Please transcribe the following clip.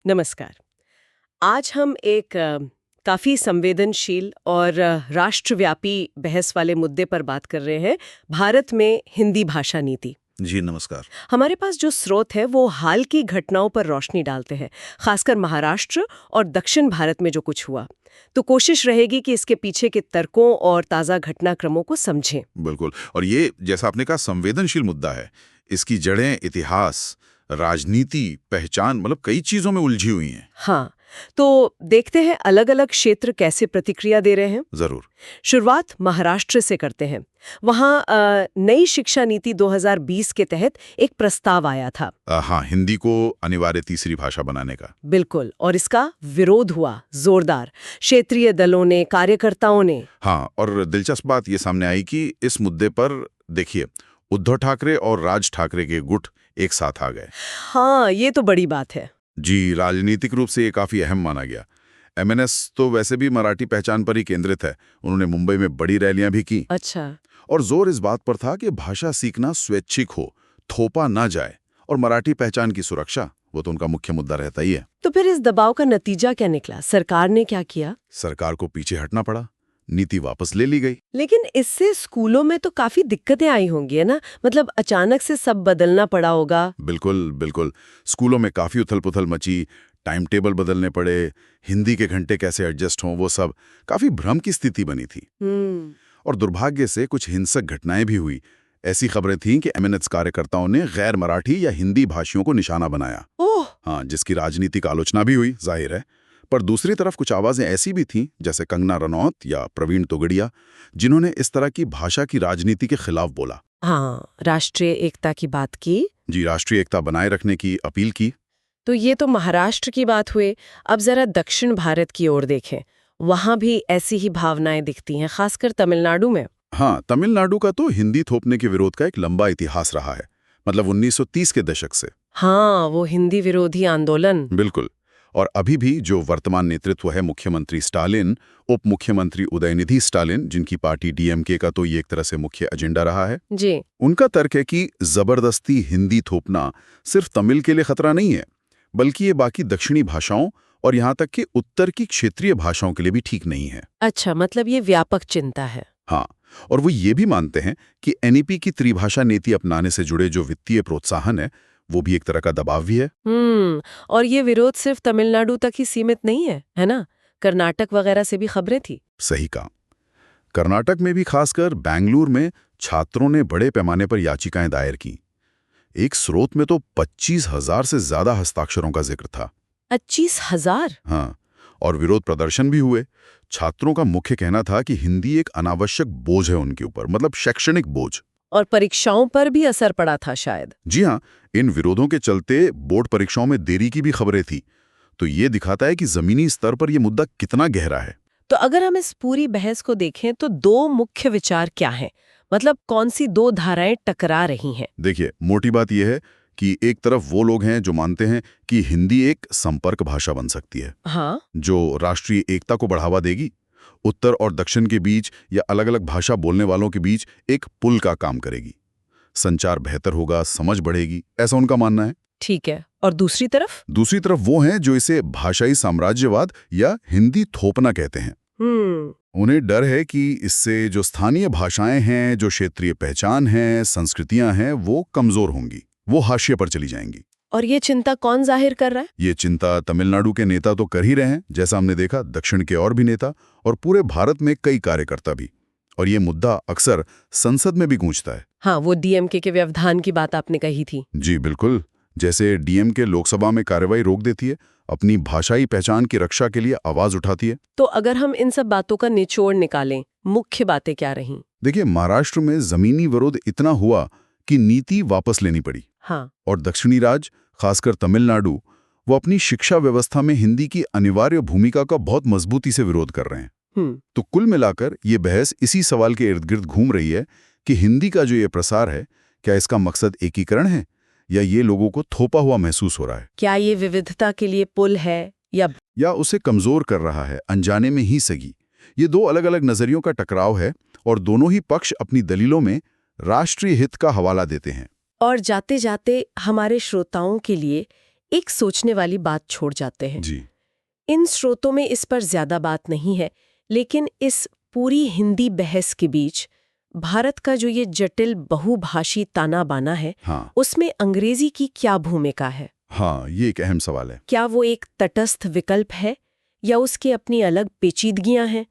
नमस्कार। आज हम एक काफ़ी संवेदनशील और राष्ट्रव्यापी बहस वाले मुद्दे पर बात कर रहे हैं, भारत में हिंदी भाषा नीति। जी नमस्कार। हमारे पास जो स्रोत है वो हाल की घटनाओं पर रोशनी डालते हैं, खासकर महाराष्ट्र और दक्षिण भारत में जो कुछ हुआ। तो कोशिश रहेगी कि इसके पीछे के तर्कों और ताज़ा घटनाक्रमों को समझें। बिल्कुल। और ये जैसा आपने कहा संवेदनशील मुद्दा है। इसकी जड़ें इतिहास, राजनीति, पहचान मतलब कई चीजों में उलझी हुई हैं। हाँ, तो देखते हैं अलग अलग क्षेत्र कैसे प्रतिक्रिया दे रहे हैं। जरूर। शुरुआत महाराष्ट्र से करते हैं। वहाँ नई शिक्षा नीति 2020 के तहत एक प्रस्ताव आया था। हाँ, हिंदी को अनिवार्य तीसरी भाषा बनाने का। बिल्कुल, और इसका विरोध हुआ जोरदार, क्षेत्रीय दलों ने, कार्यकर्ताओं ने। हाँ, और दिलचस्प बात ये सामने आई कि इस मुद्दे पर देखिए उद्धव ठाकरे और राज ठाकरे के गुट एक साथ आ गए। हाँ, ये तो बड़ी बात है। जी, राजनीतिक रूप से ये काफी अहम माना गया। एमएनएस तो वैसे भी मराठी पहचान पर ही केंद्रित है। उन्होंने मुंबई में बड़ी रैलियां भी की। अच्छा। और जोर इस बात पर था कि भाषा सीखना स्वैच्छिक हो, थोपा ना जाए, और मराठी पहचान की सुरक्षा वो तो उनका मुख्य मुद्दा रहता ही है। तो फिर इस दबाव का नतीजा क्या निकला? सरकार ने क्या किया? सरकार को पीछे हटना पड़ा, नीति वापस ले ली गई। लेकिन इससे स्कूलों में तो काफी दिक्कतें आई होंगी, है ना? मतलब अचानक से सब बदलना पड़ा होगा। बिल्कुल बिल्कुल। स्कूलों में काफी उथल पुथल मची, टाइम टेबल बदलने पड़े, हिंदी के घंटे कैसे एडजस्ट हों, वो सब काफी भ्रम की स्थिति बनी थी। और दुर्भाग्य से कुछ हिंसक घटनाएं भी हुई। ऐसी खबरें थीं कि एमएनएस कार्यकर्ताओं ने गैर मराठी या हिंदी भाषियों को निशाना बनाया। ओह! हाँ, जिसकी राजनीतिक आलोचना भी हुई, जाहिर है। पर दूसरी तरफ कुछ आवाजें ऐसी भी थीं, जैसे कंगना रनौत या प्रवीण तोगड़िया, जिन्होंने इस तरह की भाषा की राजनीति के खिलाफ बोला। हाँ, राष्ट्रीय एकता की बात की। जी, राष्ट्रीय एकता बनाए रखने की अपील की। तो ये तो महाराष्ट्र की बात हुई। अब जरा दक्षिण भारत की ओर देखें। वहां भी ऐसी ही भावनाएं दिखती हैं, खासकर तमिलनाडु में। हाँ, तमिलनाडु का तो हिंदी थोपने के विरोध का एक लंबा इतिहास रहा है, मतलब 1930 के दशक से। हाँ, वो हिंदी विरोधी आंदोलन। बिल्कुल। और अभी भी जो वर्तमान नेतृत्व है, मुख्यमंत्री स्टालिन, उप मुख्यमंत्री उदयनिधि स्टालिन, जिनकी पार्टी डीएमके का तो ये एक तरह से मुख्य एजेंडा रहा है, जी। उनका तर्क है कि जबरदस्ती हिंदी थोपना सिर्फ तमिल के लिए खतरा नहीं है, बल्कि ये बाकी दक्षिणी भाषाओं और यहाँ तक कि उत्तर की क्षेत्रीय भाषाओं के लिए भी ठीक नहीं है। अच्छा, मतलब ये व्यापक चिंता है। हाँ, और वो ये भी मानते हैं कि एनईपी की त्रिभाषा नीति अपनाने से जुड़े जो वित्तीय प्रोत्साहन है, वो भी एक तरह का दबाव भी है। और ये विरोध सिर्फ तमिलनाडु तक ही सीमित नहीं है ना? कर्नाटक वगैरह से भी खबरें थी। सही कहा। कर्नाटक में भी, खासकर बेंगलुरु में, छात्रों ने बड़े पैमाने पर याचिकाएं दायर की। एक स्रोत में तो 25,000 से ज्यादा हस्ताक्षरों का जिक्र था। 25,000? हाँ, और विरोध प्रदर्शन भी हुए। छात्रों का मुख्य कहना था कि हिंदी एक अनावश्यक बोझ है उनके ऊपर, मतलब शैक्षणिक बोझ। और परीक्षाओं पर भी असर पड़ा था शायद। जी हाँ, इन विरोधों के चलते बोर्ड परीक्षाओं में देरी की भी खबरें थी। तो ये दिखाता है कि जमीनी स्तर पर यह मुद्दा कितना गहरा है। तो अगर हम इस पूरी बहस को देखें तो दो मुख्य विचार क्या हैं? मतलब कौन सी दो धाराएं टकरा रही हैं? देखिए, मोटी बात यह है कि एक तरफ वो लोग हैं जो मानते हैं कि हिंदी एक संपर्क भाषा बन सकती है, हाँ। जो राष्ट्रीय एकता को बढ़ावा देगी, उत्तर और दक्षिण के बीच या अलग अलग भाषा बोलने वालों के बीच एक पुल का काम करेगी, संचार बेहतर होगा, समझ बढ़ेगी, ऐसा उनका मानना है। ठीक है। और दूसरी तरफ? दूसरी तरफ वो हैं जो इसे भाषाई साम्राज्यवाद या हिंदी थोपना कहते हैं। उन्हें डर है कि इससे जो स्थानीय भाषाएं हैं, जो क्षेत्रीय पहचान है, संस्कृतियां हैं, वो कमजोर होंगी, वो हाशिए पर चली जाएंगी। और ये चिंता कौन जाहिर कर रहा है? ये चिंता तमिलनाडु के नेता तो कर ही रहे हैं, जैसा हमने देखा, दक्षिण के और भी नेता, और पूरे भारत में कई कार्यकर्ता भी। और ये मुद्दा अक्सर संसद में भी गूंजता है। हाँ, वो डीएमके के व्यवधान की बात आपने कही थी। जी बिल्कुल। जैसे डीएमके लोकसभा में कार्रवाई रोक देती है, अपनी भाषाई पहचान की रक्षा के लिए आवाज उठाती है। तो अगर हम इन सब बातों का निचोड़ निकालें, मुख्य बातें क्या रहीं? देखिए, महाराष्ट्र में जमीनी विरोध इतना हुआ कि नीति वापस लेनी पड़ी। हाँ। और दक्षिणी राज्य, खासकर तमिलनाडु, वो अपनी शिक्षा व्यवस्था में हिंदी की अनिवार्य भूमिका का बहुत मजबूती से विरोध कर रहे हैं। तो कुल मिलाकर ये बहस इसी सवाल के इर्द गिर्द घूम रही है कि हिंदी का जो ये प्रसार है, क्या इसका मकसद एकीकरण है या ये लोगों को थोपा हुआ महसूस हो रहा है? क्या ये विविधता के लिए पुल है या उसे कमजोर कर रहा है, अनजाने में ही सगी? ये दो अलग अलग नजरियों का टकराव है और दोनों ही पक्ष अपनी दलीलों में राष्ट्रीय हित का हवाला देते हैं। और जाते जाते हमारे श्रोताओं के लिए एक सोचने वाली बात छोड़ जाते हैं। जी। इन स्रोतों में इस पर ज्यादा बात नहीं है, लेकिन इस पूरी हिंदी बहस के बीच भारत का जो ये जटिल बहुभाषी ताना बाना है, हाँ। उसमें अंग्रेजी की क्या भूमिका है? हाँ, ये एक अहम सवाल है। क्या वो एक तटस्थ विकल्प है या उसकी अपनी अलग पेचीदगियां हैं